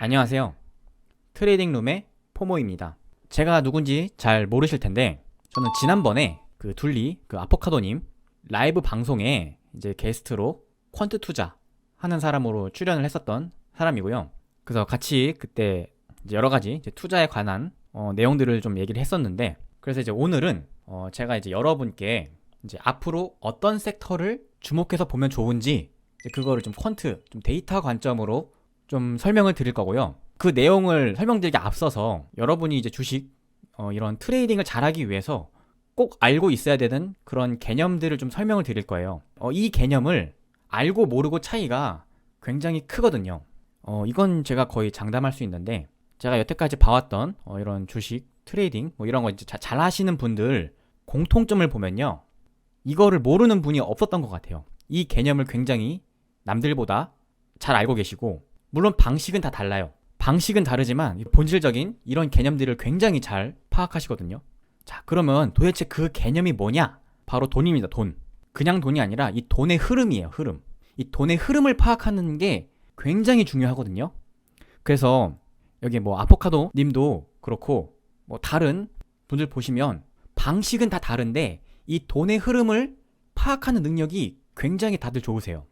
안녕하세요. 트레이딩룸의 포모입니다. 제가 누군지 잘 모르실 텐데, 저는 지난번에 그 둘리, 그 아포카도님 라이브 방송에 이제 게스트로 퀀트 투자 하는 사람으로 출연을 했었던 사람이고요. 그래서 같이 그때 이제 여러 가지 이제 투자에 관한 내용들을 좀 얘기를 했었는데, 그래서 이제 오늘은 제가 이제 여러분께 이제 앞으로 어떤 섹터를 주목해서 보면 좋은지 이제 그거를 좀 퀀트, 좀 데이터 관점으로 좀 설명을 드릴 거고요. 그 내용을 설명드리기 앞서서 여러분이 이제 주식 이런 트레이딩을 잘하기 위해서 꼭 알고 있어야 되는 그런 개념들을 좀 설명을 드릴 거예요. 이 개념을 알고 모르고 차이가 굉장히 크거든요. 이건 제가 거의 장담할 수 있는데, 제가 여태까지 봐왔던 이런 주식 트레이딩 뭐 이런 거 이제 잘 하시는 분들 공통점을 보면요, 이거를 모르는 분이 없었던 것 같아요. 이 개념을 굉장히 남들보다 잘 알고 계시고, 물론 방식은 다 달라요. 방식은 다르지만 본질적인 이런 개념들을 굉장히 잘 파악하시거든요. 자, 그러면 도대체 그 개념이 뭐냐? 바로 돈입니다. 돈. 그냥 돈이 아니라 이 돈의 흐름이에요. 흐름. 이 돈의 흐름을 파악하는 게 굉장히 중요하거든요. 그래서 여기 뭐 아포카도 님도 그렇고 뭐 다른 분들 보시면 방식은 다 다른데 이 돈의 흐름을 파악하는 능력이 굉장히 다들 좋으세요.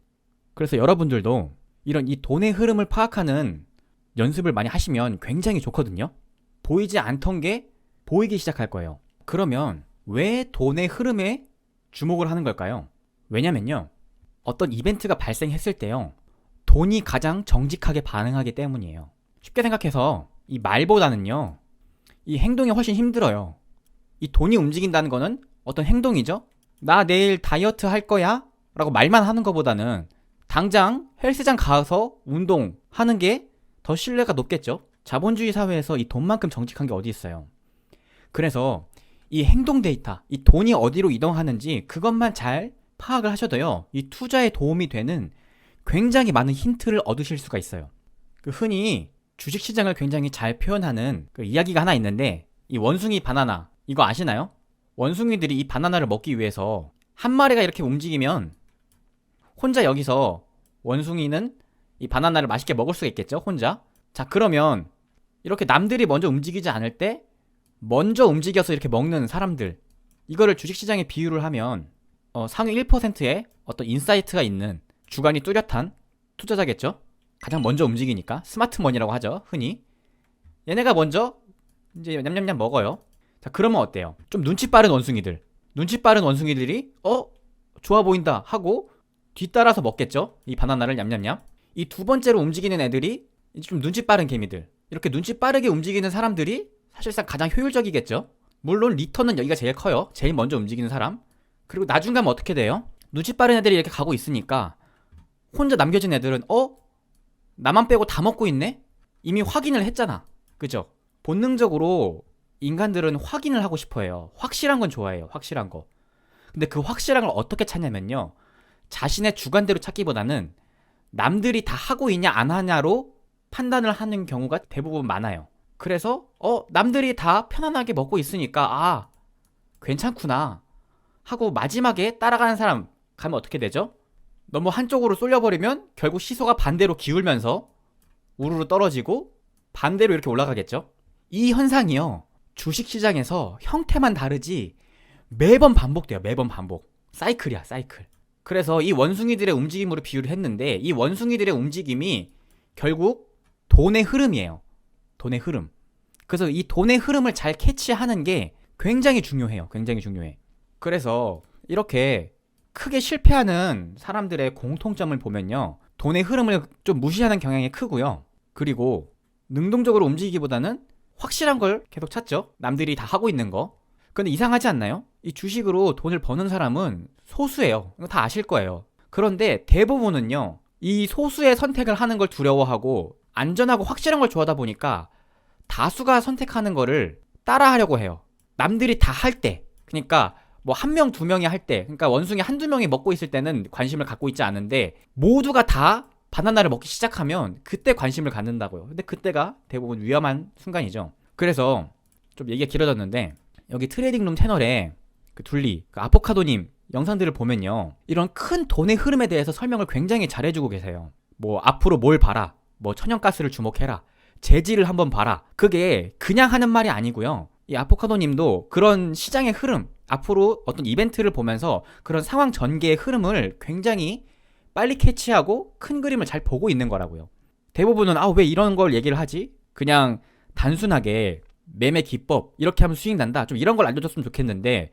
그래서 여러분들도 이런 이 돈의 흐름을 파악하는 연습을 많이 하시면 굉장히 좋거든요. 보이지 않던 게 보이기 시작할 거예요. 그러면 왜 돈의 흐름에 주목을 하는 걸까요? 왜냐면요, 어떤 이벤트가 발생했을 때요, 돈이 가장 정직하게 반응하기 때문이에요. 쉽게 생각해서 이 말보다는요, 이 행동이 훨씬 힘들어요. 이 돈이 움직인다는 거는 어떤 행동이죠. 나 내일 다이어트 할 거야 라고 말만 하는 것보다는 당장 헬스장 가서 운동하는 게 더 신뢰가 높겠죠. 자본주의 사회에서 이 돈만큼 정직한 게 어디 있어요. 그래서 이 행동 데이터, 이 돈이 어디로 이동하는지 그것만 잘 파악을 하셔도요, 이 투자에 도움이 되는 굉장히 많은 힌트를 얻으실 수가 있어요. 흔히 주식시장을 굉장히 잘 표현하는 그 이야기가 하나 있는데, 이 원숭이 바나나, 이거 아시나요? 원숭이들이 이 바나나를 먹기 위해서 한 마리가 이렇게 움직이면 혼자 여기서 원숭이는 이 바나나를 맛있게 먹을 수가 있겠죠, 혼자. 자, 그러면 이렇게 남들이 먼저 움직이지 않을 때 먼저 움직여서 이렇게 먹는 사람들, 이거를 주식시장에 비유를 하면 상위 1%의 어떤 인사이트가 있는 주관이 뚜렷한 투자자겠죠. 가장 먼저 움직이니까 스마트머니라고 하죠, 흔히. 얘네가 먼저 이제 냠냠냠 먹어요. 자, 그러면 어때요? 좀 눈치 빠른 원숭이들, 눈치 빠른 원숭이들이 좋아 보인다 하고 뒤따라서 먹겠죠, 이 바나나를 냠냠냠. 이 두 번째로 움직이는 애들이 이제 좀 눈치 빠른 개미들, 이렇게 눈치 빠르게 움직이는 사람들이 사실상 가장 효율적이겠죠. 물론 리턴은 여기가 제일 커요, 제일 먼저 움직이는 사람. 그리고 나중 가면 어떻게 돼요? 눈치 빠른 애들이 이렇게 가고 있으니까 혼자 남겨진 애들은 나만 빼고 다 먹고 있네? 이미 확인을 했잖아, 그죠? 본능적으로 인간들은 확인을 하고 싶어 해요. 확실한 건 좋아해요, 확실한 거. 근데 그 확실한 걸 어떻게 찾냐면요, 자신의 주관대로 찾기보다는 남들이 다 하고 있냐 안 하냐로 판단을 하는 경우가 대부분 많아요. 그래서 남들이 다 편안하게 먹고 있으니까 괜찮구나 하고 마지막에 따라가는 사람 가면 어떻게 되죠? 너무 한쪽으로 쏠려버리면 결국 시소가 반대로 기울면서 우르르 떨어지고 반대로 이렇게 올라가겠죠. 이 현상이요, 주식시장에서 형태만 다르지 매번 반복돼요. 매번 반복. 사이클이야, 사이클. 그래서 이 원숭이들의 움직임으로 비유를 했는데, 이 원숭이들의 움직임이 결국 돈의 흐름이에요. 돈의 흐름. 그래서 이 돈의 흐름을 잘 캐치하는 게 굉장히 중요해요. 굉장히 중요해. 그래서 이렇게 크게 실패하는 사람들의 공통점을 보면요, 돈의 흐름을 좀 무시하는 경향이 크고요. 그리고 능동적으로 움직이기보다는 확실한 걸 계속 찾죠. 남들이 다 하고 있는 거. 근데 이상하지 않나요? 이 주식으로 돈을 버는 사람은 소수예요. 이거 다 아실 거예요. 그런데 대부분은요, 이 소수의 선택을 하는 걸 두려워하고 안전하고 확실한 걸 좋아하다 보니까 다수가 선택하는 거를 따라하려고 해요. 남들이 다 할 때, 그러니까 뭐 한 명, 두 명이 할 때, 그러니까 원숭이 한두 명이 먹고 있을 때는 관심을 갖고 있지 않은데, 모두가 다 바나나를 먹기 시작하면 그때 관심을 갖는다고요. 근데 그때가 대부분 위험한 순간이죠. 그래서 좀 얘기가 길어졌는데, 여기 트레이딩룸 채널에 그 둘리, 그 아포카도님 영상들을 보면요, 이런 큰 돈의 흐름에 대해서 설명을 굉장히 잘해주고 계세요. 뭐 앞으로 뭘 봐라, 뭐 천연가스를 주목해라, 재질을 한번 봐라. 그게 그냥 하는 말이 아니고요. 이 아포카도님도 그런 시장의 흐름, 앞으로 어떤 이벤트를 보면서 그런 상황 전개의 흐름을 굉장히 빨리 캐치하고 큰 그림을 잘 보고 있는 거라고요. 대부분은 왜 이런 걸 얘기를 하지? 그냥 단순하게 매매 기법 이렇게 하면 수익 난다. 좀 이런 걸 알려줬으면 좋겠는데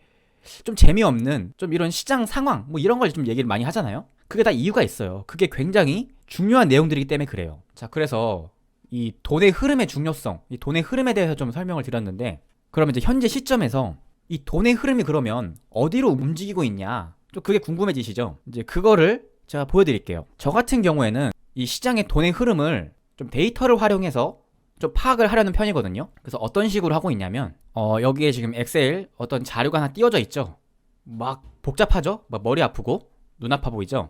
좀 재미없는 좀 이런 시장 상황 뭐 이런 걸 좀 얘기를 많이 하잖아요. 그게 다 이유가 있어요. 그게 굉장히 중요한 내용들이기 때문에 그래요. 자, 그래서 이 돈의 흐름의 중요성, 이 돈의 흐름에 대해서 좀 설명을 드렸는데, 그러면 이제 현재 시점에서 이 돈의 흐름이 그러면 어디로 움직이고 있냐? 좀 그게 궁금해지시죠? 이제 그거를 제가 보여드릴게요. 저 같은 경우에는 이 시장의 돈의 흐름을 좀 데이터를 활용해서 좀 파악을 하려는 편이거든요. 그래서 어떤 식으로 하고 있냐면 여기에 지금 엑셀 어떤 자료가 하나 띄워져 있죠. 막 복잡하죠? 막 머리 아프고 눈 아파 보이죠?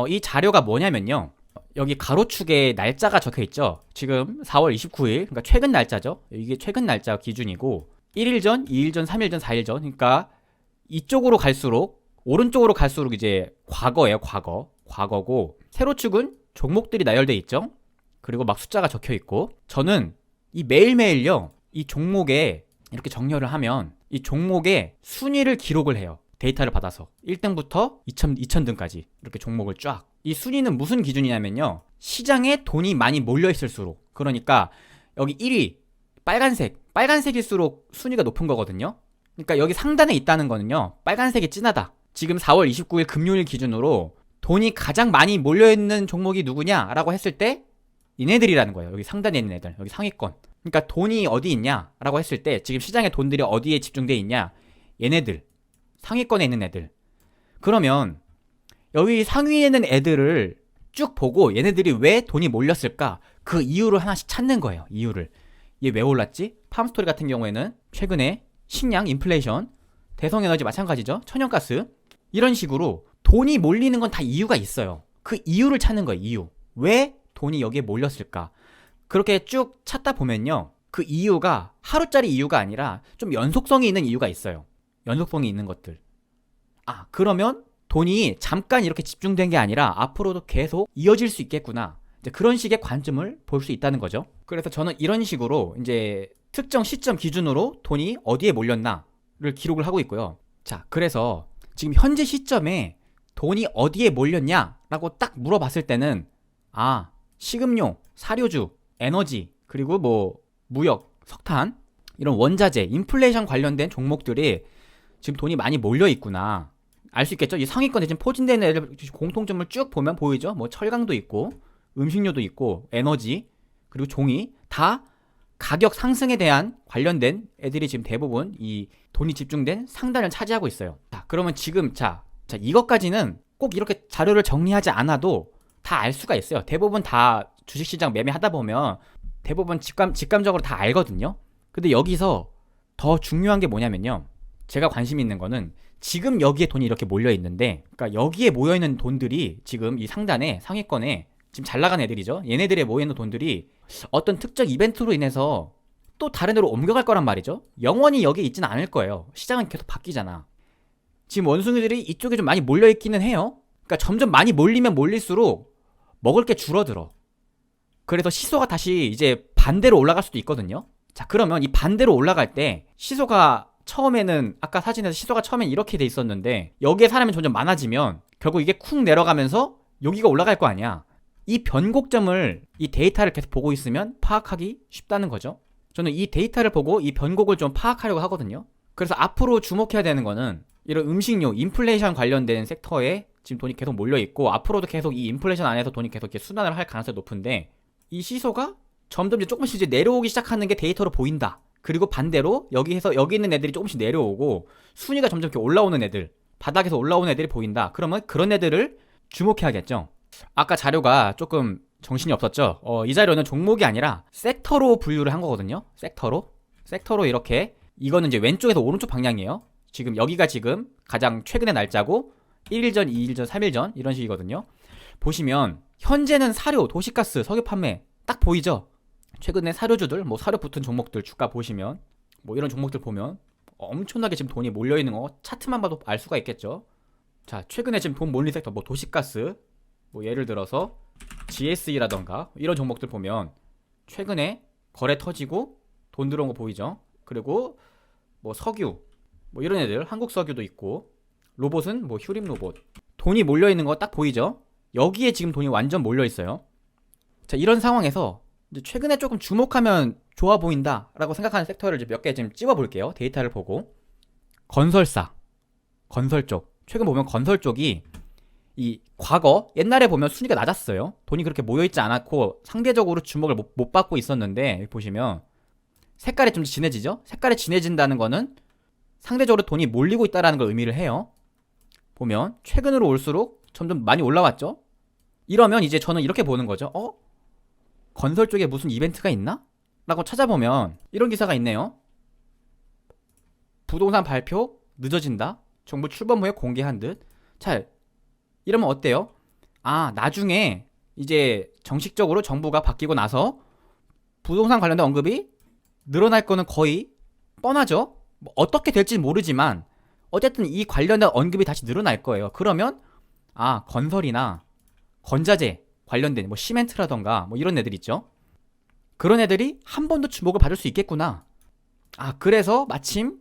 이 자료가 뭐냐면요. 여기 가로축에 날짜가 적혀 있죠. 지금 4월 29일, 그러니까 최근 날짜죠. 이게 최근 날짜 기준이고 1일 전, 2일 전, 3일 전, 4일 전. 그러니까 이쪽으로 갈수록 오른쪽으로 갈수록 이제 과거예요. 과거고 세로축은 종목들이 나열돼 있죠. 그리고 막 숫자가 적혀 있고, 저는 이 매일매일요. 이 종목에 이렇게 정렬을 하면 이 종목의 순위를 기록을 해요. 데이터를 받아서 1등부터 2000등까지 이렇게 종목을 쫙. 이 순위는 무슨 기준이냐면요. 시장에 돈이 많이 몰려 있을수록, 그러니까 여기 1위 빨간색일수록 순위가 높은 거거든요. 그러니까 여기 상단에 있다는 거는요. 빨간색이 진하다. 지금 4월 29일 금요일 기준으로 돈이 가장 많이 몰려 있는 종목이 누구냐라고 했을 때 얘네들이라는 거예요. 여기 상단에 있는 애들, 여기 상위권. 그러니까 돈이 어디 있냐라고 했을 때 지금 시장에 돈들이 어디에 집중돼 있냐? 얘네들, 상위권에 있는 애들. 그러면 여기 상위에 있는 애들을 쭉 보고 얘네들이 왜 돈이 몰렸을까? 그 이유를 하나씩 찾는 거예요. 이유를. 얘 왜 올랐지? 팜스토리 같은 경우에는 최근에 식량, 인플레이션, 대성에너지 마찬가지죠. 천연가스. 이런 식으로 돈이 몰리는 건 다 이유가 있어요. 그 이유를 찾는 거예요. 이유. 왜 돈이 여기에 몰렸을까? 그렇게 쭉 찾다 보면요. 그 이유가 하루짜리 이유가 아니라 좀 연속성이 있는 이유가 있어요. 연속성이 있는 것들. 그러면 돈이 잠깐 이렇게 집중된 게 아니라 앞으로도 계속 이어질 수 있겠구나. 이제 그런 식의 관점을 볼 수 있다는 거죠. 그래서 저는 이런 식으로 이제 특정 시점 기준으로 돈이 어디에 몰렸나를 기록을 하고 있고요. 자, 그래서 지금 현재 시점에 돈이 어디에 몰렸냐라고 딱 물어봤을 때는 식음료, 사료주, 에너지, 그리고 뭐 무역, 석탄 이런 원자재, 인플레이션 관련된 종목들이 지금 돈이 많이 몰려 있구나. 알 수 있겠죠? 이 상위권에 지금 포진되는 애들 공통점을 쭉 보면 보이죠? 뭐 철강도 있고, 음식료도 있고, 에너지, 그리고 종이 다 가격 상승에 대한 관련된 애들이 지금 대부분 이 돈이 집중된 상단을 차지하고 있어요. 자, 그러면 지금 자 이것까지는 꼭 이렇게 자료를 정리하지 않아도 다 알 수가 있어요. 대부분 다 주식시장 매매하다 보면 대부분 직감적으로 다 알거든요. 근데 여기서 더 중요한 게 뭐냐면요. 제가 관심 있는 거는 지금 여기에 돈이 이렇게 몰려 있는데, 그러니까 여기에 모여 있는 돈들이 지금 이 상단에 상위권에 지금 잘 나간 애들이죠. 얘네들에 모여 있는 돈들이 어떤 특정 이벤트로 인해서 또 다른 데로 옮겨갈 거란 말이죠. 영원히 여기에 있지는 않을 거예요. 시장은 계속 바뀌잖아. 지금 원숭이들이 이쪽에 좀 많이 몰려 있기는 해요. 그러니까 점점 많이 몰리면 몰릴수록 먹을 게 줄어들어. 그래서 시소가 다시 이제 반대로 올라갈 수도 있거든요. 자, 그러면 이 반대로 올라갈 때 시소가 처음에는 아까 사진에서 시소가 처음엔 이렇게 돼 있었는데 여기에 사람이 점점 많아지면 결국 이게 쿵 내려가면서 여기가 올라갈 거 아니야. 이 변곡점을, 이 데이터를 계속 보고 있으면 파악하기 쉽다는 거죠. 저는 이 데이터를 보고 이 변곡을 좀 파악하려고 하거든요. 그래서 앞으로 주목해야 되는 거는 이런 음식료, 인플레이션 관련된 섹터에 지금 돈이 계속 몰려 있고, 앞으로도 계속 이 인플레이션 안에서 돈이 계속 이렇게 순환을 할 가능성이 높은데, 이 시소가 점점 이제 조금씩 이제 내려오기 시작하는 게 데이터로 보인다. 그리고 반대로 여기 있는 애들이 조금씩 내려오고 순위가 점점 이렇게 올라오는 애들, 바닥에서 올라오는 애들이 보인다. 그러면 그런 애들을 주목해야겠죠. 아까 자료가 조금 정신이 없었죠. 이 자료는 종목이 아니라 섹터로 분류를 한 거거든요. 섹터로 이렇게, 이거는 이제 왼쪽에서 오른쪽 방향이에요. 지금 여기가 지금 가장 최근의 날짜고 1일 전, 2일 전, 3일 전 이런 식이거든요. 보시면 현재는 사료, 도시가스, 석유 판매 딱 보이죠? 최근에 사료주들, 뭐 사료 붙은 종목들 주가 보시면 뭐 이런 종목들 보면 엄청나게 지금 돈이 몰려있는 거 차트만 봐도 알 수가 있겠죠. 자, 최근에 지금 돈 몰린 섹터, 뭐 도시가스, 뭐 예를 들어서 GSE라던가 이런 종목들 보면 최근에 거래 터지고 돈 들어온 거 보이죠? 그리고 뭐 석유 뭐 이런 애들, 한국 석유도 있고, 로봇은 뭐 휴림 로봇, 돈이 몰려 있는 거 딱 보이죠? 여기에 지금 돈이 완전 몰려 있어요. 자, 이런 상황에서 이제 최근에 조금 주목하면 좋아 보인다라고 생각하는 섹터를 몇 개 좀 찝어 볼게요. 데이터를 보고. 건설사, 건설 쪽. 최근 보면 건설 쪽이 이 과거 옛날에 보면 순위가 낮았어요. 돈이 그렇게 모여 있지 않았고 상대적으로 주목을 못 받고 있었는데, 보시면 색깔이 좀 진해지죠? 색깔이 진해진다는 거는 상대적으로 돈이 몰리고 있다는 걸 의미를 해요. 보면 최근으로 올수록 점점 많이 올라왔죠? 이러면 이제 저는 이렇게 보는 거죠. 건설 쪽에 무슨 이벤트가 있나? 라고 찾아보면 이런 기사가 있네요. 부동산 발표 늦어진다. 정부 출범 후에 공개한 듯. 자, 이러면 어때요? 나중에 이제 정식적으로 정부가 바뀌고 나서 부동산 관련된 언급이 늘어날 거는 거의 뻔하죠. 뭐 어떻게 될지 모르지만 어쨌든 이 관련된 언급이 다시 늘어날 거예요. 그러면 건설이나 건자재 관련된 뭐 시멘트라던가 뭐 이런 애들 있죠. 그런 애들이 한 번 더 주목을 받을 수 있겠구나. 그래서 마침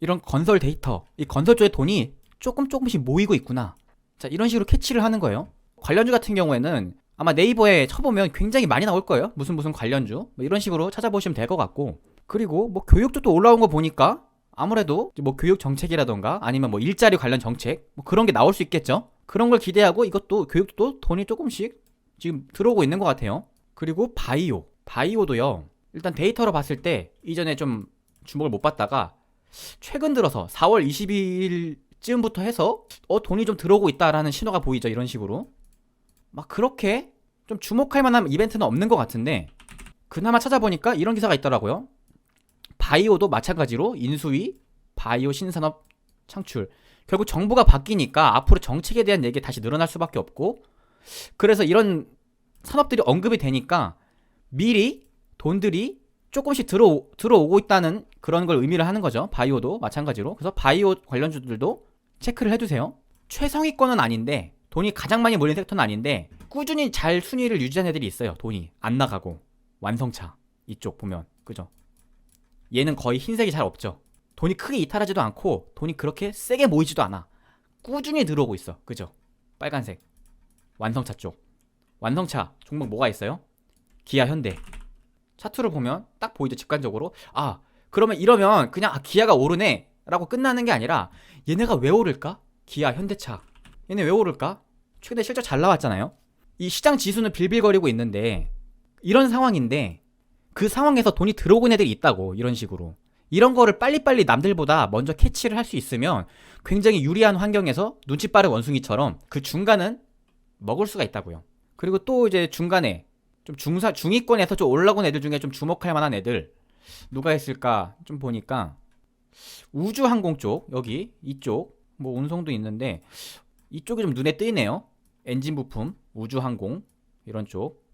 이런 건설 데이터, 이 건설 쪽에 돈이 조금씩 모이고 있구나. 자, 이런 식으로 캐치를 하는 거예요. 관련주 같은 경우에는 아마 네이버에 쳐보면 굉장히 많이 나올 거예요. 무슨 관련주 뭐 이런 식으로 찾아보시면 될 것 같고, 그리고 뭐 교육도 또 올라온 거 보니까 아무래도 뭐 교육 정책이라던가 아니면 뭐 일자리 관련 정책 뭐 그런 게 나올 수 있겠죠. 그런 걸 기대하고 이것도 교육도 돈이 조금씩 지금 들어오고 있는 것 같아요. 그리고 바이오도요. 일단 데이터로 봤을 때 이전에 좀 주목을 못 받다가 최근 들어서 4월 22일쯤부터 해서 돈이 좀 들어오고 있다라는 신호가 보이죠. 이런 식으로 막 그렇게 좀 주목할 만한 이벤트는 없는 것 같은데, 그나마 찾아보니까 이런 기사가 있더라고요. 바이오도 마찬가지로 인수위 바이오 신산업 창출. 결국 정부가 바뀌니까 앞으로 정책에 대한 얘기가 다시 늘어날 수밖에 없고, 그래서 이런 산업들이 언급이 되니까 미리 돈들이 조금씩 들어오고 있다는 그런 걸 의미를 하는 거죠. 바이오도 마찬가지로. 그래서 바이오 관련주들도 체크를 해두세요. 최상위권은 아닌데, 돈이 가장 많이 몰린 섹터는 아닌데 꾸준히 잘 순위를 유지한 애들이 있어요. 돈이 안 나가고. 완성차 이쪽 보면 그죠? 얘는 거의 흰색이 잘 없죠. 돈이 크게 이탈하지도 않고 돈이 그렇게 세게 모이지도 않아. 꾸준히 들어오고 있어. 그죠? 빨간색 완성차 쪽. 완성차 종목 뭐가 있어요? 기아, 현대. 차트를 보면 딱 보이죠. 직관적으로. 그러면 이러면 그냥 기아가 오르네 라고 끝나는 게 아니라 얘네가 왜 오를까? 기아, 현대차 얘네 왜 오를까? 최근에 실적 잘 나왔잖아요. 이 시장 지수는 빌빌거리고 있는데, 이런 상황인데 그 상황에서 돈이 들어오는 애들이 있다고. 이런 식으로 이런 거를 빨리빨리 남들보다 먼저 캐치를 할 수 있으면 굉장히 유리한 환경에서 눈치 빠른 원숭이처럼 그 중간은 먹을 수가 있다고요. 그리고 또 이제 중간에 좀 중위권에서 좀 올라온 애들 중에 좀 주목할 만한 애들 누가 있을까 좀 보니까, 우주항공 쪽, 여기 이쪽 뭐 운송도 있는데 이쪽이 좀 눈에 띄네요. 엔진 부품, 우주항공 이런 쪽.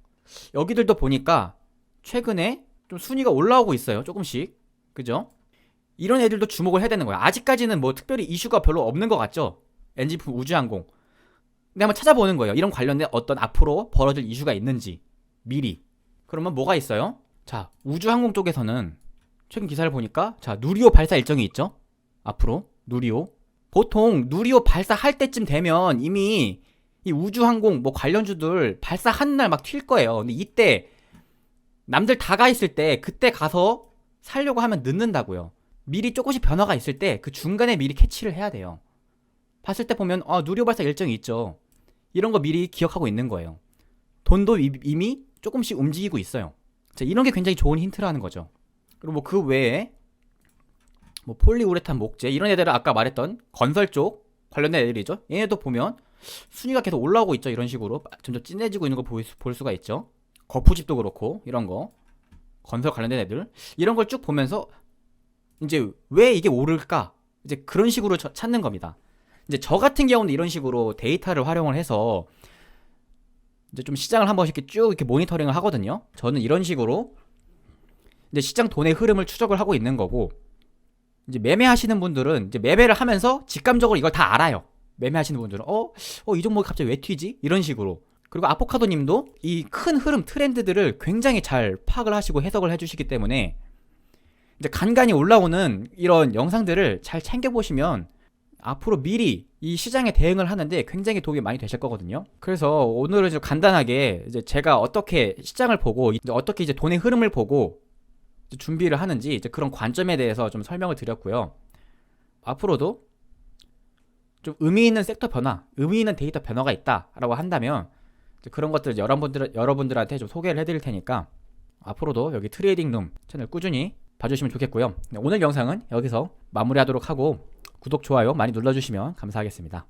여기들도 보니까 최근에 좀 순위가 올라오고 있어요. 조금씩. 그죠? 이런 애들도 주목을 해야 되는 거야. 아직까지는 뭐 특별히 이슈가 별로 없는 것 같죠? 엔진 부품, 우주항공. 근데 한번 찾아보는 거예요. 이런 관련된 어떤 앞으로 벌어질 이슈가 있는지 미리. 그러면 뭐가 있어요? 자, 우주항공 쪽에서는 최근 기사를 보니까 누리호 발사 일정이 있죠? 앞으로 누리호. 보통 누리호 발사할 때쯤 되면 이미 이 우주항공 뭐 관련주들 발사하는 날 막 튈 거예요. 근데 이때 남들 다 가 있을 때 그때 가서 살려고 하면 늦는다고요. 미리 조금씩 변화가 있을 때 그 중간에 미리 캐치를 해야 돼요. 봤을 때 보면 누리호 발사 일정이 있죠. 이런 거 미리 기억하고 있는 거예요. 돈도 이미 조금씩 움직이고 있어요. 자, 이런 게 굉장히 좋은 힌트라는 거죠. 그리고 뭐 그 외에 뭐 폴리우레탄 목재 이런 애들은 아까 말했던 건설 쪽 관련된 애들이죠. 얘네도 보면 순위가 계속 올라오고 있죠. 이런 식으로 점점 진해지고 있는 걸 볼 수가 있죠. 거푸집도 그렇고 이런 거 건설 관련된 애들 이런 걸 쭉 보면서 이제 왜 이게 오를까 이제 그런 식으로 찾는 겁니다. 이제 저 같은 경우는 이런 식으로 데이터를 활용을 해서 이제 좀 시장을 한 번씩 쭉 이렇게 모니터링을 하거든요. 저는 이런 식으로 이제 시장 돈의 흐름을 추적을 하고 있는 거고, 이제 매매하시는 분들은 이제 매매를 하면서 직감적으로 이걸 다 알아요. 매매하시는 분들은 이 종목이 갑자기 왜 튀지? 이런 식으로. 그리고 아포카도님도 이 큰 흐름 트렌드들을 굉장히 잘 파악을 하시고 해석을 해주시기 때문에 이제 간간히 올라오는 이런 영상들을 잘 챙겨보시면 앞으로 미리 이 시장에 대응을 하는데 굉장히 도움이 많이 되실 거거든요. 그래서 오늘은 좀 간단하게 이제 제가 어떻게 시장을 보고 이제 어떻게 이제 돈의 흐름을 보고 이제 준비를 하는지 이제 그런 관점에 대해서 좀 설명을 드렸고요. 앞으로도 좀 의미 있는 섹터 변화, 의미 있는 데이터 변화가 있다라고 한다면 이제 그런 것들 여러분들한테 좀 소개를 해드릴 테니까 앞으로도 여기 트레이딩룸 채널 꾸준히 봐주시면 좋겠고요. 오늘 영상은 여기서 마무리하도록 하고 구독, 좋아요 많이 눌러주시면 감사하겠습니다.